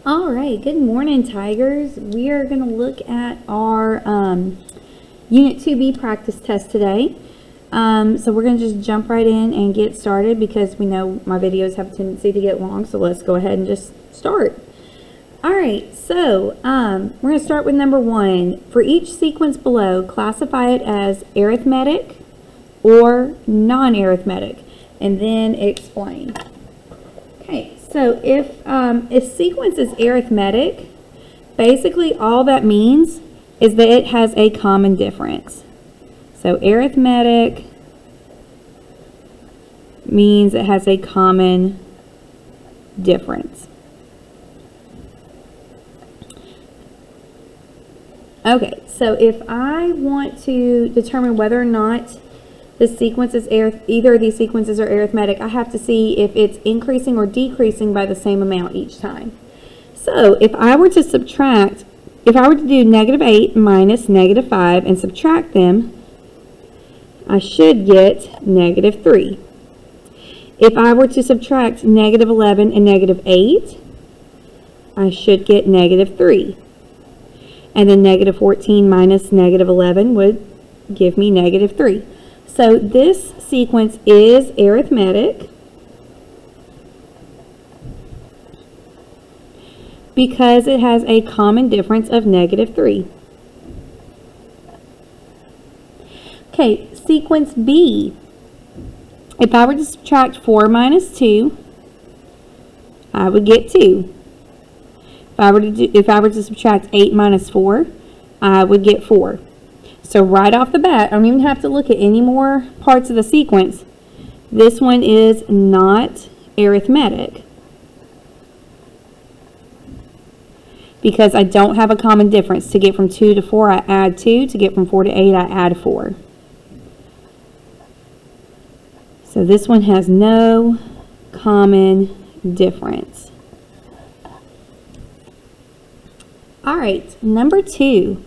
All right, good morning, Tigers. We are going to look at our Unit 2B practice test today. So we're going to just jump right in and get started because we know my videos have a tendency to get long, so let's go ahead and just start. All right, so we're going to start with number 1. For each sequence below, classify it as arithmetic or non-arithmetic, and then explain. Okay. So if sequence is arithmetic, basically all that means is that it has a common difference. So arithmetic means it has a common difference. Okay, so if I want to determine whether or not the sequence is either of these sequences are arithmetic, I have to see if it's increasing or decreasing by the same amount each time. So if I were to do negative 8 minus negative 5 and subtract them, I should get negative 3. If I were to subtract negative 11 and negative 8, I should get negative 3. And then negative 14 minus negative 11 would give me negative 3. So this sequence is arithmetic because it has a common difference of negative 3. Okay, sequence B. If I were to subtract 4 minus 2, I would get 2. If I were to subtract 8 minus 4, I would get 4. So right off the bat, I don't even have to look at any more parts of the sequence. This one is not arithmetic because I don't have a common difference. To get from 2 to 4, I add 2. To get from 4 to 8, I add 4. So this one has no common difference. All right, number 2.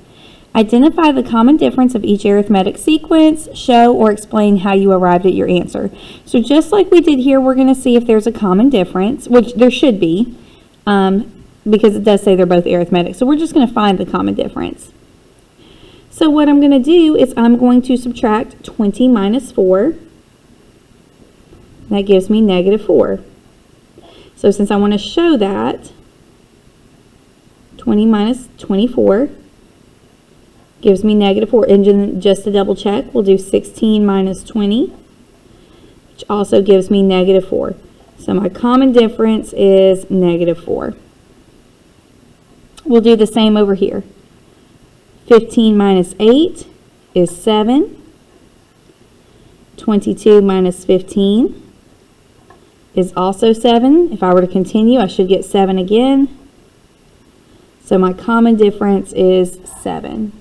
Identify the common difference of each arithmetic sequence, show or explain how you arrived at your answer. So just like we did here, we're going to see if there's a common difference, which there should be, because it does say they're both arithmetic. So we're just going to find the common difference. So what I'm going to do is I'm going to subtract 20 minus 4. That gives me negative 4. So since I want to show that, 20 minus 24 gives me negative 4. And just to double check, we'll do 16 minus 20, which also gives me negative 4. So my common difference is negative 4. We'll do the same over here. 15 minus 8 is 7. 22 minus 15 is also 7. If I were to continue, I should get 7 again. So my common difference is 7.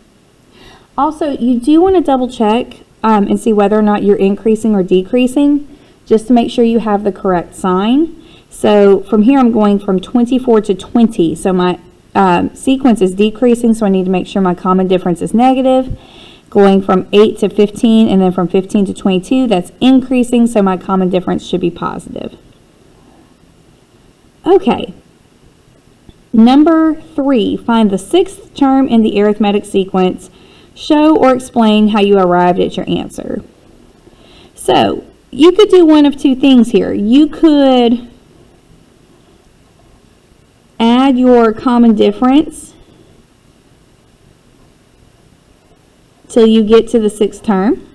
Also, you do want to double check and see whether or not you're increasing or decreasing, just to make sure you have the correct sign. So from here, I'm going from 24 to 20. So my sequence is decreasing, so I need to make sure my common difference is negative. Going from 8 to 15, and then from 15 to 22, that's increasing, so my common difference should be positive. Okay. Number 3, find the 6th term in the arithmetic sequence. Show or explain how you arrived at your answer. So you could do one of two things here. You could add your common difference till you get to the 6th term,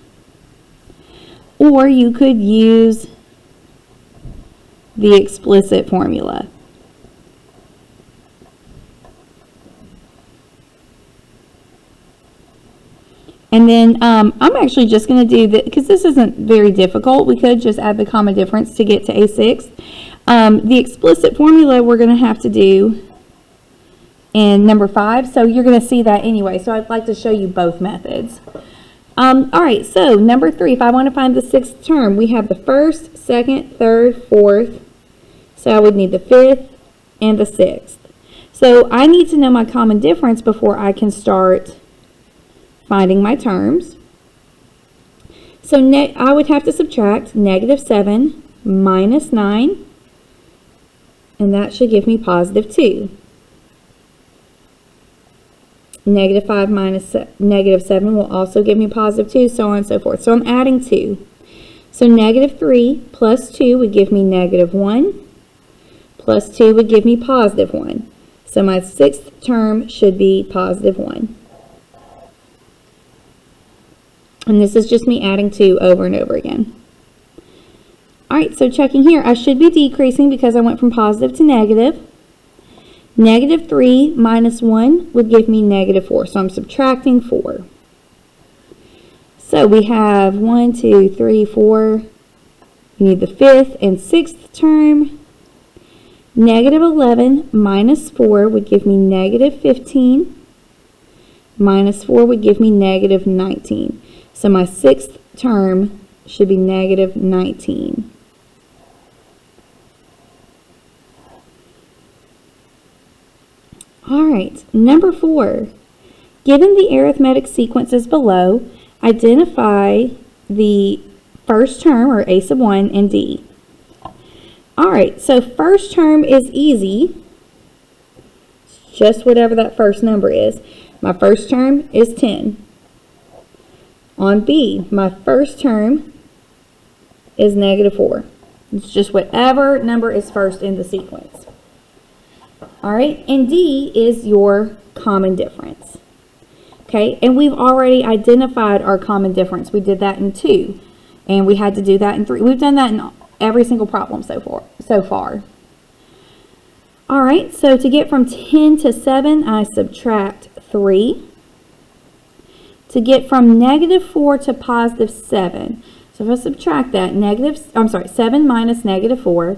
or you could use the explicit formula. And then I'm actually just going to do that because this isn't very difficult. We could just add the common difference to get to a 6th. The explicit formula we're going to have to do in number 5. So you're going to see that anyway. So I'd like to show you both methods. All right, so number 3, if I want to find the 6th term, we have the 1st, 2nd, 3rd, 4th. So I would need the 5th and the 6th. So I need to know my common difference before I can start finding my terms. So I would have to subtract negative 7 minus 9, and that should give me positive 2. Negative 5 minus negative 7 will also give me positive 2, so on and so forth. So I'm adding 2. So negative 3 plus 2 would give me negative 1, plus 2 would give me positive 1. So my sixth term should be positive 1. And this is just me adding 2 over and over again. Alright, so checking here, I should be decreasing because I went from positive to negative. Negative 3 minus 1 would give me negative 4, so I'm subtracting 4. So we have 1, 2, 3, 4. We need the fifth and sixth term. Negative 11 minus 4 would give me negative 15. Minus 4 would give me negative 19. So my sixth term should be negative 19. All right, number 4. Given the arithmetic sequences below, identify the first term, or a sub 1, and d. All right, so first term is easy. It's just whatever that first number is. My first term is 10. On B, my first term is negative 4. It's just whatever number is first in the sequence. All right, and D is your common difference. Okay, and we've already identified our common difference. We did that in 2, and we had to do that in 3. We've done that in every single problem so far. All right, so to get from 10 to 7, I subtract 3. To get from negative 4 to positive 7, so if I subtract that, 7 minus negative 4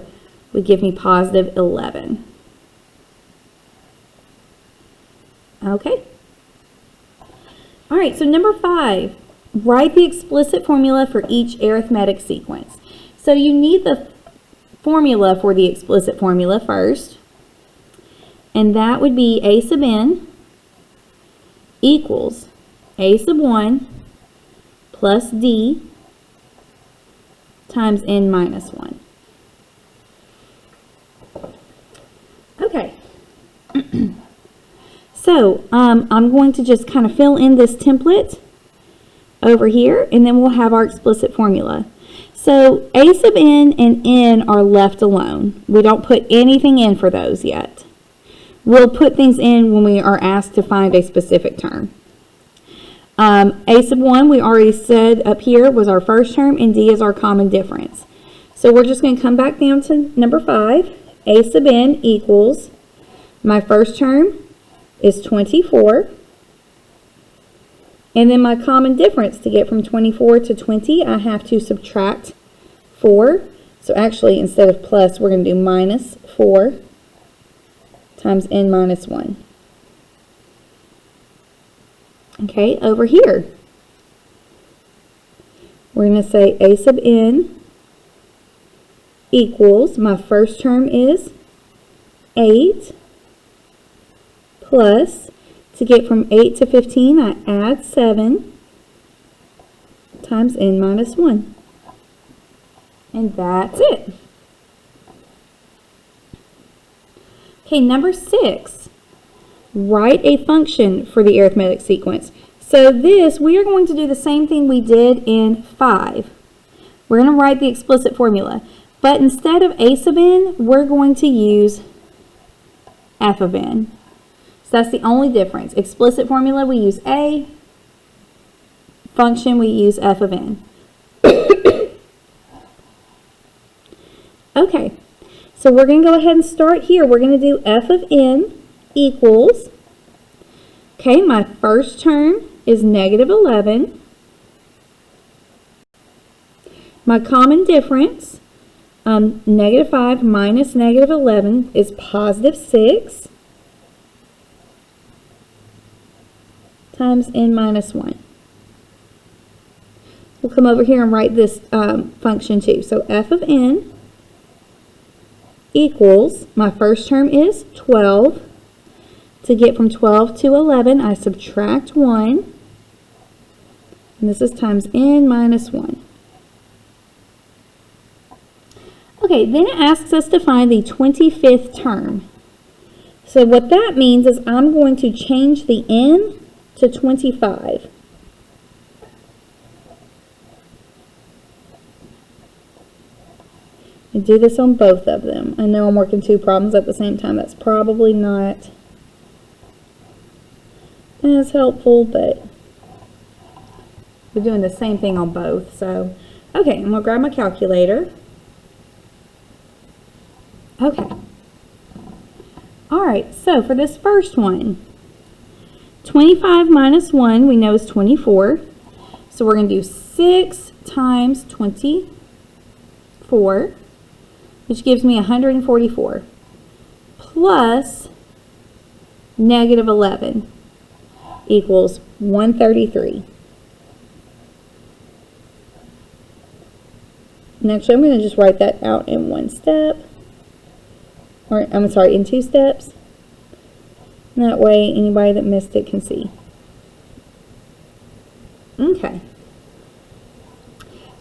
would give me positive 11. Okay. All right, so number 5, write the explicit formula for each arithmetic sequence. So you need the formula for the explicit formula first, and that would be a sub n equals a sub 1 plus d times n minus 1. Okay. So I'm going to just kind of fill in this template over here, and then we'll have our explicit formula. So a sub n and n are left alone. We don't put anything in for those yet. We'll put things in when we are asked to find a specific term. A sub 1, we already said up here, was our first term, and d is our common difference. So we're just going to come back down to number 5. A sub n equals, my first term is 24. And then my common difference, to get from 24 to 20, I have to subtract 4. So actually, instead of plus, we're going to do minus 4 times n minus 1. Okay, over here, we're going to say a sub n equals, my first term is 8, plus, to get from 8 to 15, I add 7 times n minus 1. And that's it. Okay, number 6. Write a function for the arithmetic sequence. So this, we are going to do the same thing we did in 5. We're going to write the explicit formula. But instead of a sub n, we're going to use f of n. So that's the only difference. Explicit formula, we use a. Function, we use f of n. Okay, so we're going to go ahead and start here. We're going to do f of n equals, okay, my first term is negative 11. My common difference, negative 5 minus negative 11 is positive 6 times n minus 1. We'll come over here and write this function too. So f of n equals, my first term is 12. To get from 12 to 11, I subtract 1. And this is times n minus 1. Okay, then it asks us to find the 25th term. So what that means is I'm going to change the n to 25. And do this on both of them. I know I'm working two problems at the same time. That's probably not as helpful, but we're doing the same thing on both. So, okay, I'm going to grab my calculator. Okay. All right, so for this first one, 25 minus 1 we know is 24. So we're going to do 6 times 24, which gives me 144, plus negative 11 equals 133. And actually, I'm going to just write that out in one step. Or, I'm sorry, in two steps. And that way, anybody that missed it can see. Okay.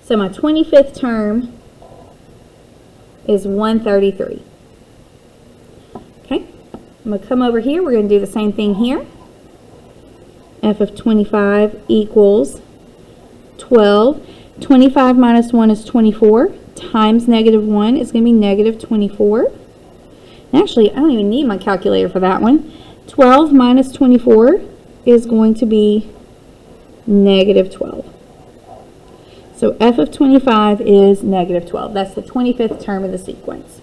So my 25th term is 133. Okay. I'm going to come over here. We're going to do the same thing here. F of 25 equals 12. 25 minus 1 is 24. Times negative 1 is going to be negative 24. Actually, I don't even need my calculator for that one. 12 minus 24 is going to be negative 12. So f of 25 is negative 12. That's the 25th term of the sequence.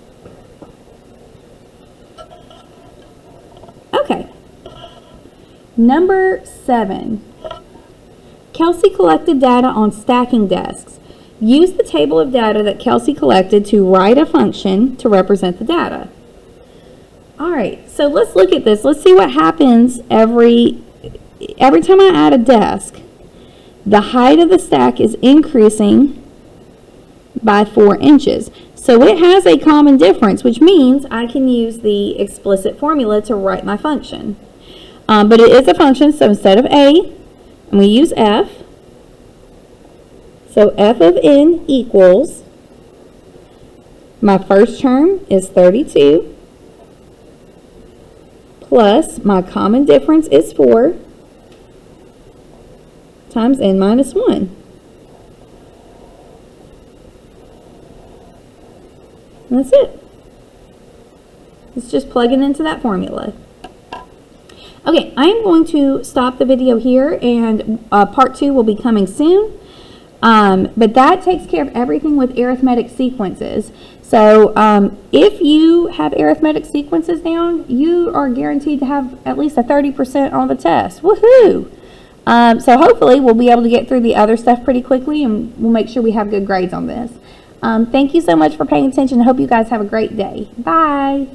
Okay. Number 7. Kelsey collected data on stacking desks. Use the table of data that Kelsey collected to write a function to represent the data. All right, so let's look at this. Let's see what happens every time I add a desk. The height of the stack is increasing by 4 inches. So it has a common difference, which means I can use the explicit formula to write my function. But it is a function, so instead of a, I'm going to use f. So f of n equals, my first term is 32. Plus, my common difference is 4 times n minus 1. And that's it. It's just plugging into that formula. Okay, I am going to stop the video here, and part 2 will be coming soon. But that takes care of everything with arithmetic sequences. So if you have arithmetic sequences down, you are guaranteed to have at least a 30% on the test. Woohoo! So hopefully we'll be able to get through the other stuff pretty quickly, and we'll make sure we have good grades on this. Thank you so much for paying attention. I hope you guys have a great day. Bye!